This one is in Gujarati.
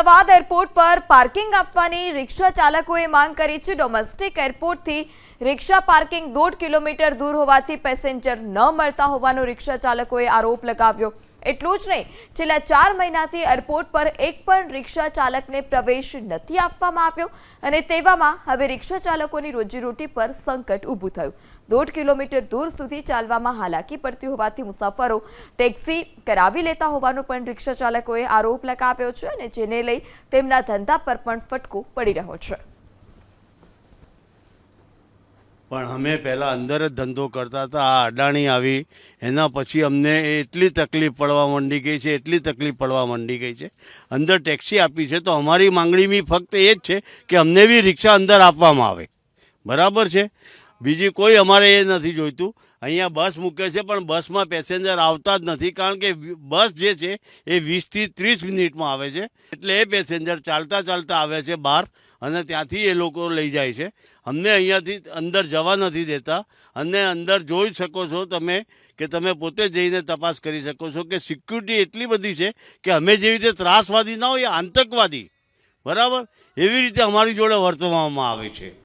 અમદાવાદ એરપોર્ટ પર પાર્કિંગ આપવાની રિક્ષા ચાલકોએ માંગ કરી છે। ડોમેસ્ટિક એરપોર્ટથી રિક્ષા પાર્કિંગ 1.5 કિલોમીટર દૂર હોવાથી પેસેન્જર ન મળતા હોવાનો રિક્ષા ચાલકોએ આરોપ લગાવ્યો। એટલું જ નહીં, છેલ્લા 4 મહિનાથી એરપોર્ટ પર એક પણ રિક્ષા ચાલકને પ્રવેશ નથી આપવામાં આવ્યો અને તેવામાં હવે રિક્ષા ચાલકોની રોજીરોટી પર સંકટ ઊભું થયું। 1.5 કિલોમીટર દૂર સુધી ચાલવામાં હાલાકી પડતી હોવાથી મુસાફરો ટેક્સી કરાવી લેતા હોવાનો પણ રિક્ષા ચાલકોએ આરોપ લગાવ્યો છે અને જેને લઈ તેમના ધંધા પર પણ ફટકો પડી રહ્યો છે। પણ અમે પહેલાં અંદર જ ધંધો કરતા હતા। આ અડાણી આવી એના પછી અમને એટલી તકલીફ પડવા માંડી ગઈ છે। અંદર ટેક્સી આપી છે તો અમારી માંગણી ફક્ત એ જ છે કે અમને બી રિક્ષા અંદર આપવામાં આવે, બરાબર છે। બીજી કોઈ અમારે એ નથી જોઈતું। અહીંયા બસ મૂકે છે પણ બસમાં પેસેન્જર આવતા જ નથી, કારણ કે બસ જે છે એ 20 થી 30 મિનિટમાં આવે છે, એટલે એ પેસેન્જર ચાલતા આવે છે બહાર અને ત્યાંથી એ લોકો લઈ જાય છે। અમને અહીંયાથી અંદર જવા નથી દેતા અને અંદર જોઈ શકો છો તમે કે તમે પોતે જઈને તપાસ કરી શકો છો કે સિક્યુરિટી એટલી બધી છે કે અમે જેવી રીતે ત્રાસવાદી ના હોય, આતંકવાદી, બરાબર, એવી રીતે અમારી જોડે વર્તવામાં આવે છે।